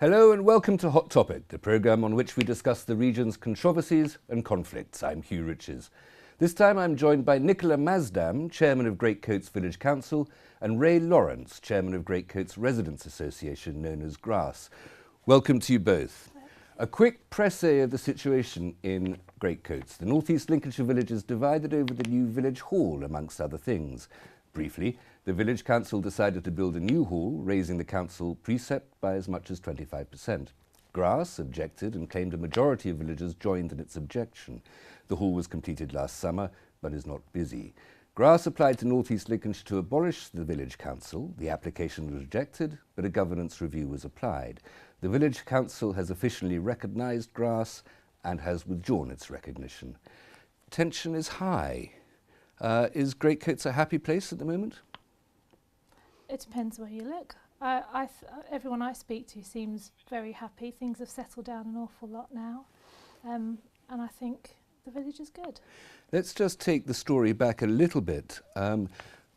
Hello and welcome to Hot Topic, the programme on which we discuss the region's controversies and conflicts. I'm Hugh Riches. This time I'm joined by Nicola Masdam, Chairman of Greatcoats Village Council, and Ray Lawrence, Chairman of Greatcoats Residents Association, known as GRASS. Welcome to you both. A quick précis of the situation in Greatcoats. The North East Lincolnshire village is divided over the new village hall, amongst other things. Briefly, the village council decided to build a new hall, raising the council precept by as much as 25%. GRASS objected and claimed a majority of villagers joined in its objection. The hall was completed last summer, but is not busy. GRASS applied to North East Lincolnshire to abolish the village council. The application was rejected, but a governance review was applied. The village council has officially recognised GRASS and has withdrawn its recognition. Tension is high. Is Greatcoats a happy place at the moment? It depends where you look. Everyone I speak to seems very happy. Things have settled down an awful lot now, and I think the village is good. Let's just take the story back a little bit.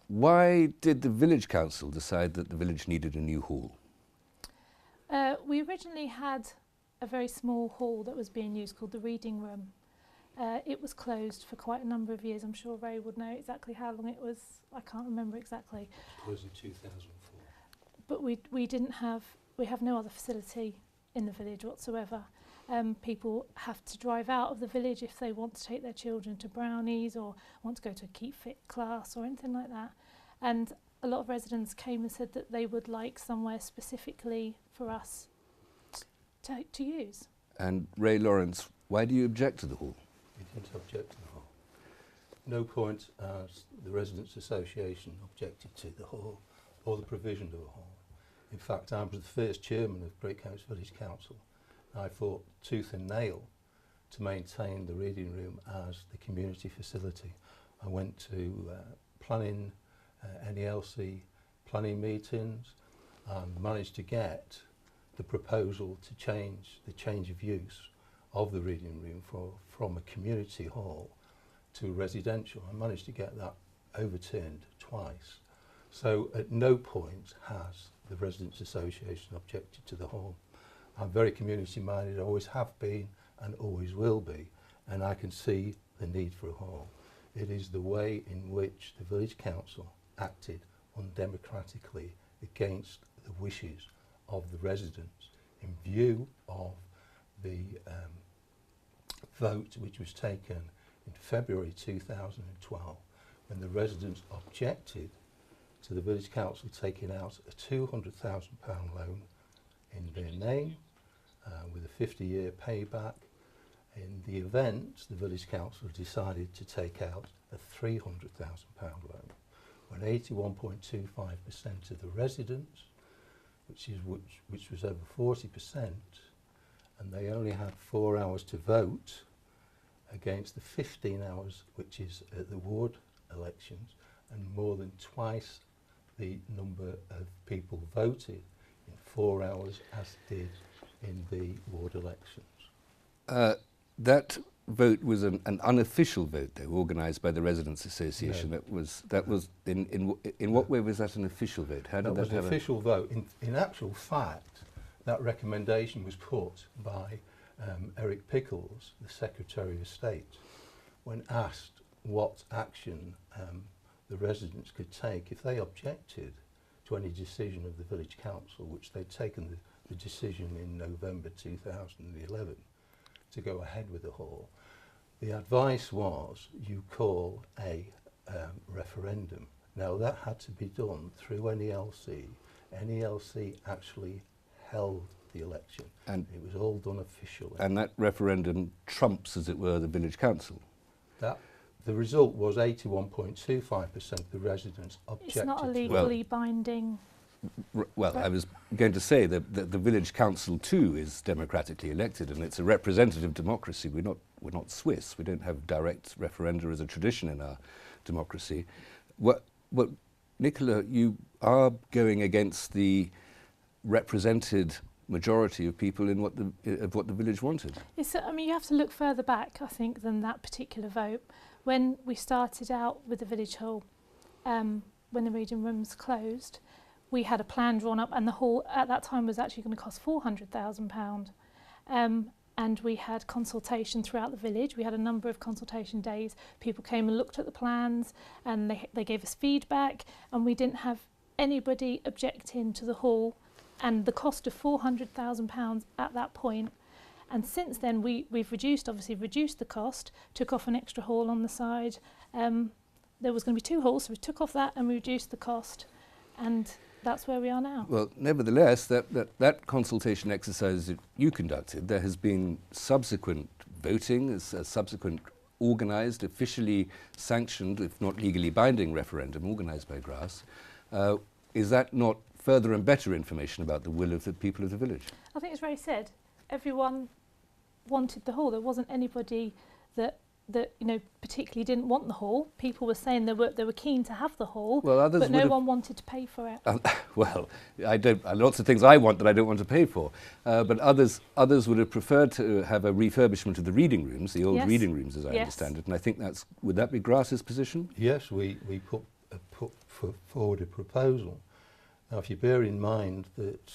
Why did the village council decide that the village needed a new hall? We originally had a very small hall that was being used called the reading room. It was closed for quite a number of years. I'm sure Ray would know exactly how long it was. I can't remember exactly. It was in 2004. But we have no other facility in the village whatsoever. People have to drive out of the village if they want to take their children to Brownies or want to go to a Keep Fit class or anything like that. And a lot of residents came and said that they would like somewhere specifically for us to use. And Ray Lawrence, why do you object to the hall? We didn't object to the hall. No point as the Residents Association objected to the hall or the provision of a hall. In fact, I was the first chairman of Greatcoats Village Council. I fought tooth and nail to maintain the reading room as the community facility. I went to planning, NELC planning meetings and managed to get the proposal to change the change of use of the reading room from a community hall to residential. I managed to get that overturned twice. So at no point has the Residents Association objected to the hall. I'm very community minded, always have been and always will be, and I can see the need for a hall. It is the way in which the village council acted undemocratically against the wishes of the residents in view of the vote which was taken in February 2012 when the residents objected to the village council taking out a £200,000 loan in their name with a 50-year payback. In the event, the village council decided to take out a £300,000 loan when 81.25% of the residents, which was over 40%, and they only had 4 hours to vote against the 15 hours which is at the ward elections, and more than twice the number of people voted in 4 hours as did in the ward elections. That vote was an unofficial vote, though, organised by the Residents Association. No. That was in what way was that an official vote? How did That was an have official vote. In actual fact, that recommendation was put by Eric Pickles, the Secretary of State, when asked what action the residents could take if they objected to any decision of the village council, which they'd taken the decision in November 2011 to go ahead with the hall. The advice was you call a referendum. Now that had to be done through NELC. NELC actually held the election, and it was all done officially. And that referendum trumps, as it were, the village council. The result was 81.25% of the residents objected. It's not a legally binding. Well, I was going to say that the village council too is democratically elected, and it's a representative democracy. We're not Swiss. We don't have direct referenda as a tradition in our democracy. What Nicola, you are going against the represented majority of people in what the village wanted. I mean, you have to look further back, I think, than that particular vote. When we started out with the village hall, when the reading rooms closed, we had a plan drawn up, and the hall at that time was actually going to cost £400,000. And we had consultation throughout the village. We had a number of consultation days. People came and looked at the plans, and they gave us feedback, and we didn't have anybody objecting to the hall and the cost of £400,000 at that point. And since then we've obviously reduced the cost, took off an extra hall on the side. There was going to be 2 halls, so we took off that and we reduced the cost, and that's where we are now. Well, nevertheless, that consultation exercise that you conducted, there has been subsequent voting, a subsequent organised, officially sanctioned, if not legally binding referendum organised by Grass. Is that not further and better information about the will of the people of the village? I think it's very said. Everyone wanted the hall. There wasn't anybody that particularly didn't want the hall. People were saying they were keen to have the hall, well, but no one wanted to pay for it. Well, I don't. Lots of things I want that I don't want to pay for, but others would have preferred to have a refurbishment of the reading rooms, the old reading rooms, as I understand it. And I think would that be Grass's position? Yes, we put forward a proposal. Now, if you bear in mind that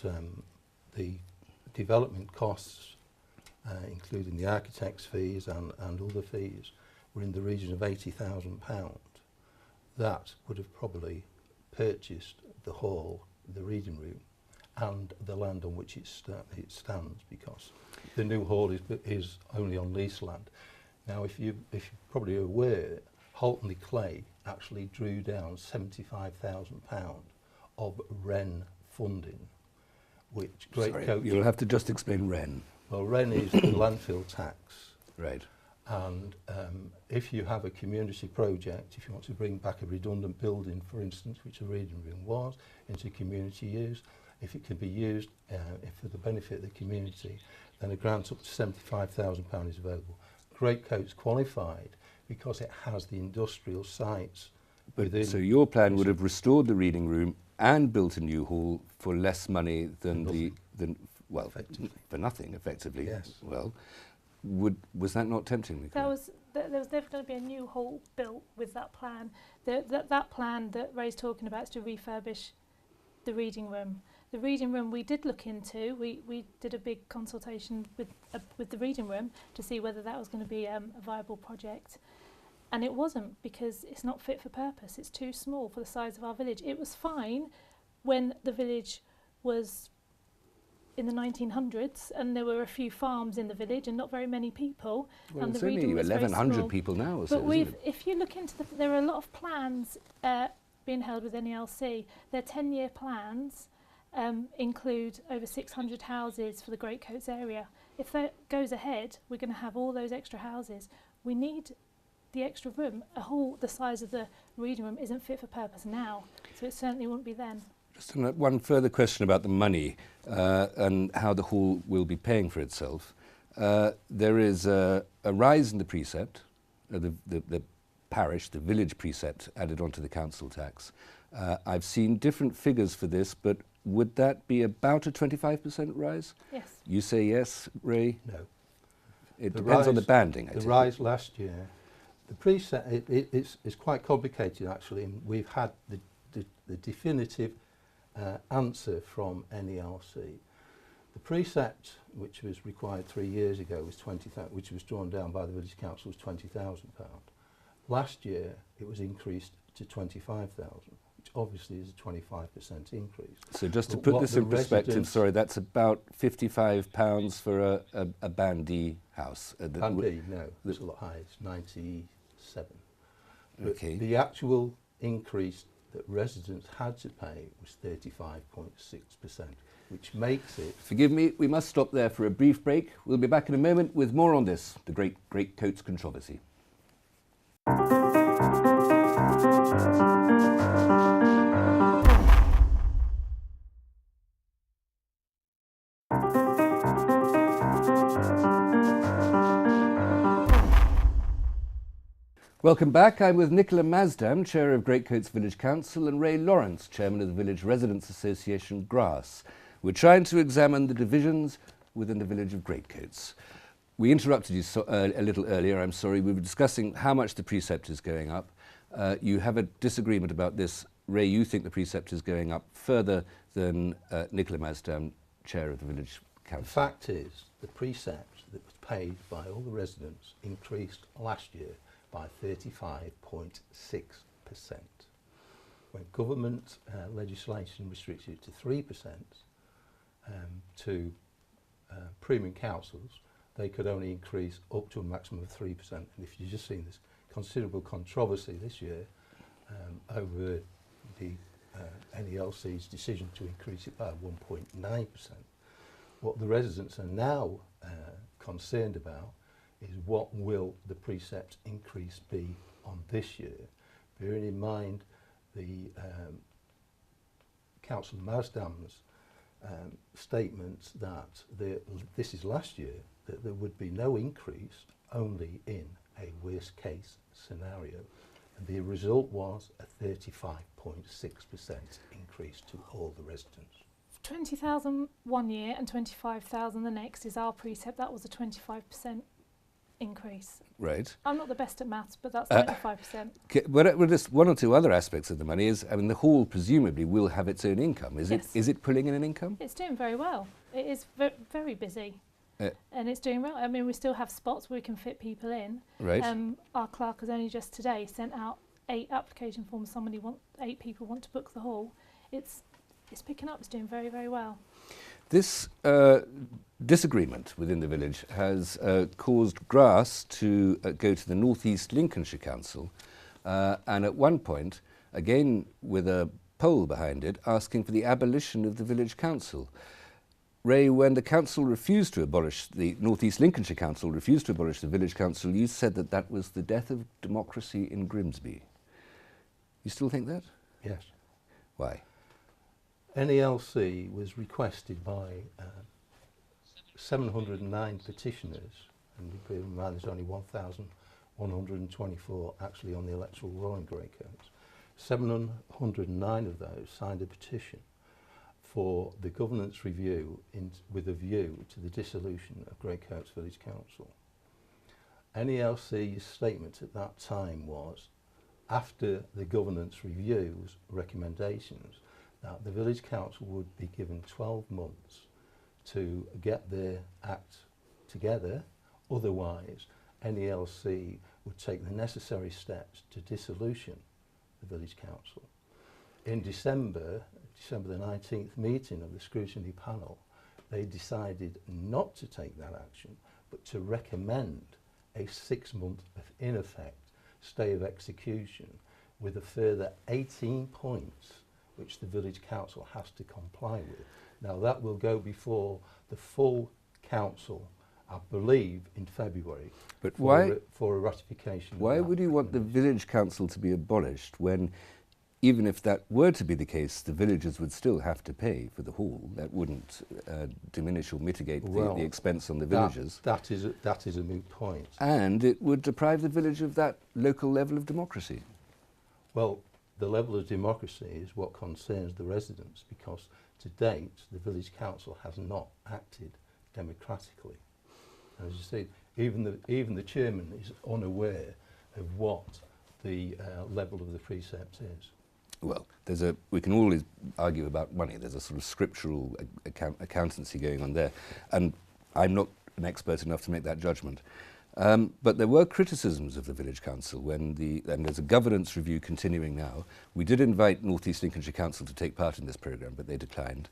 the development costs, including the architect's fees and other fees, were in the region of £80,000. That would have probably purchased the hall, the reading room, and the land on which it stands, because the new hall is only on lease land. Now, if you're probably aware, Halton-le-Clay actually drew down £75,000 of REN funding, which Sorry, you'll have to just explain REN. Well, REN is the landfill tax. Right. And if you have a community project, if you want to bring back a redundant building, for instance, which a reading room was, into community use, if it can be used for the benefit of the community, then a grant up to £75,000 is available. Greatcoat's qualified because it has the industrial sites within. So your plan would have restored the reading room and built a new hall for less money than well, for nothing, effectively. Yes. Well, was that not tempting? There was never going to be a new hall built with that plan. That plan that Ray's talking about is to refurbish the reading room. The reading room we did look into. We did a big consultation with the reading room to see whether that was going to be a viable project. And it wasn't, because it's not fit for purpose. It's too small for the size of our village. It was fine when the village was in the 1900s and there were a few farms in the village and not very many people. Well, and it's the only 1,100 people now or so, but isn't it? if you look into there are a lot of plans being held with NELC. Their 10-year plans include over 600 houses for the Greatcoats area. If that goes ahead, we're going to have all those extra houses. We need the extra room. A hall the size of the reading room isn't fit for purpose now, so it certainly wouldn't be then. Just one further question about the money and how the hall will be paying for itself. There is a rise in the precept, the parish, the village precept added onto the council tax. I've seen different figures for this, but would that be about a 25% rise? Yes. You say yes, Ray? No. It depends on the banding. The rise last year, the precept, it's quite complicated actually, and we've had the definitive answer from NELC. The precept, which was required 3 years ago, was which was drawn down by the village council, was £20,000. Last year, it was increased to 25,000, which obviously is a 25% increase. So just to put this in perspective, sorry, that's about £55 for a Band D house. Band D, no, it's a lot higher. It's 97. Okay. But the actual increase that residents had to pay was 35.6%, which makes it... Forgive me, we must stop there for a brief break. We'll be back in a moment with more on this, the Greatcoats controversy. Welcome back. I'm with Nicola Mazdam, Chair of Greatcoats Village Council, and Ray Lawrence, Chairman of the Village Residents Association, Grass. We're trying to examine the divisions within the village of Greatcoats. We interrupted you a little earlier, I'm sorry. We were discussing how much the precept is going up. You have a disagreement about this Ray, you think the precept is going up further than Nicola Masdam, Chair of the Village The Council. fact is, the precept that was paid by all the residents increased last year by 35.6%. When government legislation restricted it to 3% to premium councils, they could only increase up to a maximum of 3%. And if you've just seen this considerable controversy this year over the NELC's decision to increase it by 1.9%, what the residents are now concerned about is what will the precept increase be on this year, bearing in mind the Councillor Masdam's statement that this is last year, that there would be no increase, only in a worst case scenario. And the result was a 35.6% increase to all the residents. 20,000 one year and 25,000 the next is our precept. That was a 25% increase. Right. I'm not the best at maths, but that's 25%. But just one or two other aspects of the money is, I mean, the hall presumably will have its own income. Yes. Is it pulling in an income? It's doing very well. It is very busy. And it's doing well. I mean, we still have spots where we can fit people in. Right. Our clerk has only just today sent out 8 application forms. 8 people want to book the hall. It's picking up. It's doing very, very well. This disagreement within the village has caused grass to go to the North East Lincolnshire Council, and at one point, again with a poll behind it, asking for the abolition of the village council. Ray, when the council refused to abolish, the North East Lincolnshire Council refused to abolish the village council, you said that that was the death of democracy in Grimsby. You still think that? Yes. Why? NELC was requested by 709 petitioners, and bear in mind there's only 1,124 actually on the electoral roll in Greycoats. 709 of those signed a petition for the governance review with a view to the dissolution of Greycoats Village Council. NELC's statement at that time was, after the governance review's recommendations, that the village council would be given 12 months to get their act together, otherwise NELC would take the necessary steps to dissolution the village council. In December the 19th meeting of the scrutiny panel, they decided not to take that action, but to recommend a 6-month, in effect, stay of execution with a further 18 points which the village council has to comply with. Now that will go before the full council, I believe, in February. But for a ratification. Why would you want the village council to be abolished when, even if that were to be the case, the villagers would still have to pay for the hall? That wouldn't diminish or mitigate the expense on the villagers. That is a moot point. And it would deprive the village of that local level of democracy. Well, the level of democracy is what concerns the residents, because to date the village council has not acted democratically. And as you say, even the chairman is unaware of what the level of the precept is. Well, we can always argue about money. There's a sort of scriptural accountancy going on there, and I'm not an expert enough to make that judgment. But there were criticisms of the village council and there's a governance review continuing now. We did invite North East Lincolnshire Council to take part in this programme, but they declined.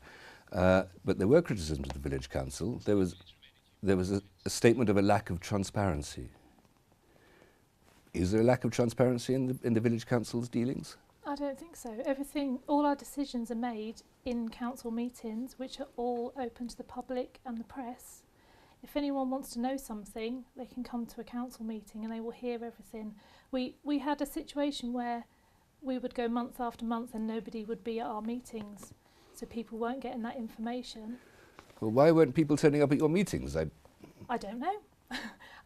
But there were criticisms of the village council. There was a statement of a lack of transparency. Is there a lack of transparency in the village council's dealings? I don't think so. All our decisions are made in council meetings, which are all open to the public and the press. If anyone wants to know something, they can come to a council meeting and they will hear everything. We had a situation where we would go month after month and nobody would be at our meetings, so people weren't getting that information. Well, why weren't people turning up at your meetings? I don't know.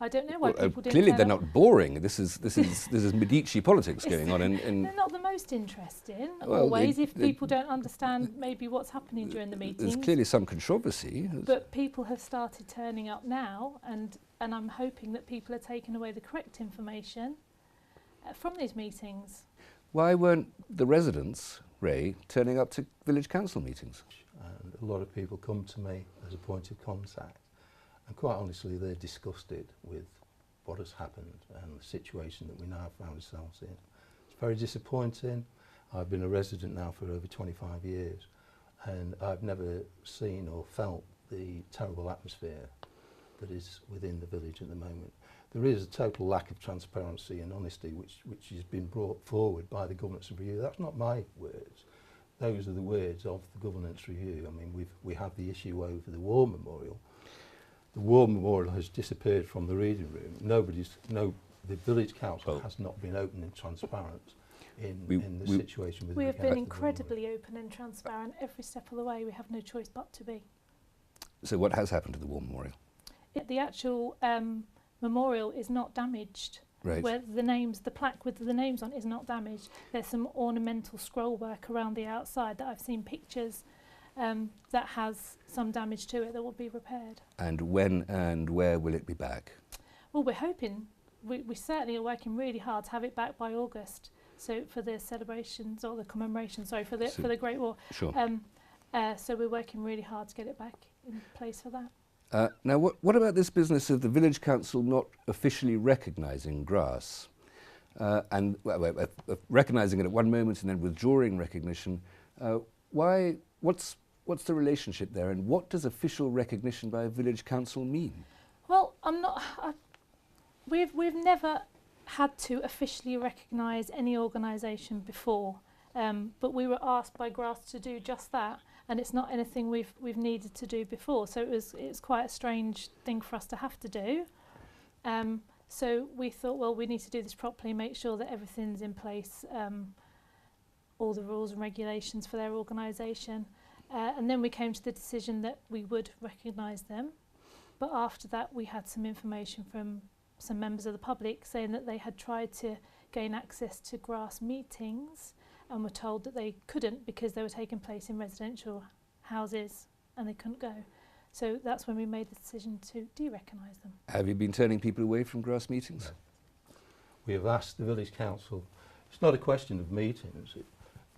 I don't know why people didn't. Clearly, they're not boring. This is Medici politics going on. They're not the most interesting. Well, always, if people don't understand maybe what's happening during the meetings. There's clearly some controversy. But people have started turning up now, and I'm hoping that people are taking away the correct information from these meetings. Why weren't the residents, Ray, turning up to village council meetings? And a lot of people come to me as a point of contact, and quite honestly they're disgusted with what has happened and the situation that we now found ourselves in. It's very disappointing. I've been a resident now for over 25 years, and I've never seen or felt the terrible atmosphere that is within the village at the moment. There is a total lack of transparency and honesty which has been brought forward by the governance review. That's not my words. Those are the words of the governance review. I mean, we have the issue over the war memorial. The war memorial has disappeared from the reading room. The village council has not been open and transparent in the situation with we the have been incredibly open and transparent every step of the way. We have no choice but to be. So what has happened to the war memorial? The actual memorial is not damaged. Right. Where the plaque with the names on is not damaged. There's some ornamental scroll work around the outside that I've seen pictures that has some damage to it that will be repaired. And when and where will it be back? Well, we're hoping, we certainly are working really hard to have it back by August. So for the celebrations or the commemoration, for the Great War. Sure. So we're working really hard to get it back in place for that. Now, what about this business of the village council not officially recognising grass? And recognising it at one moment and then withdrawing recognition. What's the relationship there, and what does official recognition by a village council mean? Well, we've never had to officially recognise any organisation before, but we were asked by Grass to do just that, and it's not anything we've needed to do before. So it's quite a strange thing for us to have to do. So we thought, well, we need to do this properly, make sure that everything's in place, all the rules and regulations for their organisation. And then we came to the decision that we would recognise them. But after that, we had some information from some members of the public saying that they had tried to gain access to Grass meetings and were told that they couldn't because they were taking place in residential houses and they couldn't go. So that's when we made the decision to de-recognise them. Have you been turning people away from Grass meetings? No. We have asked the village council. It's not a question of meetings.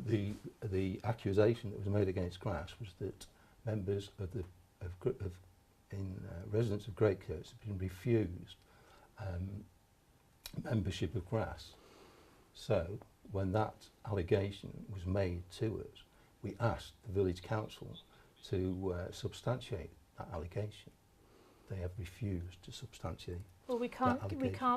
The accusation that was made against Grass was that members of residents of Greatcoats have been refused membership of Grass. So when that allegation was made to us, we asked the village council to substantiate that allegation. They have refused to substantiate. Well, we can't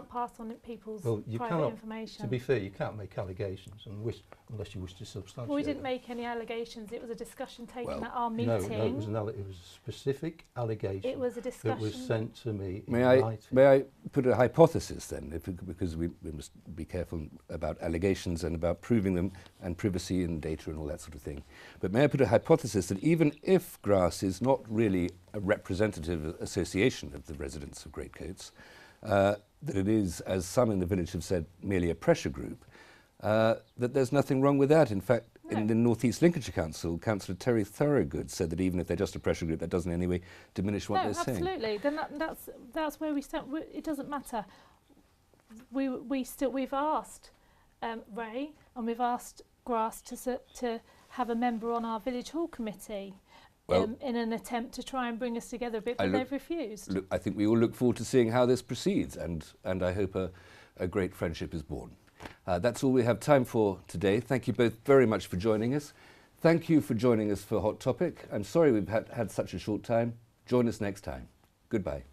pass on people's you private cannot, information. To be fair, you can't make allegations unless you wish to substantiate. Well, we didn't make any allegations. It was a discussion taken at our No, meeting. it was a specific allegation. It was a discussion that was sent to me. May I put a hypothesis then, because we must be careful about allegations and about proving them and privacy and data and all that sort of thing. But may I put a hypothesis that even if Grass is not really a representative association of the residents of Greatcoats, that it is, as some in the village have said, merely a pressure group, that there's nothing wrong with that. In fact, in the North East Lincolnshire Council, Councillor Terry Thorogood said that even if they're just a pressure group, that doesn't in any way diminish what they're saying. Absolutely. Then that's where we stand. It doesn't matter. We've asked Ray and we've asked Grass to have a member on our village hall committee. In an attempt to try and bring us together a bit, but they've refused. I think we all look forward to seeing how this proceeds, and I hope a great friendship is born. That's all we have time for today. Thank you both very much for joining us. Thank you for joining us for Hot Topic. I'm sorry we've had such a short time. Join us next time. Goodbye.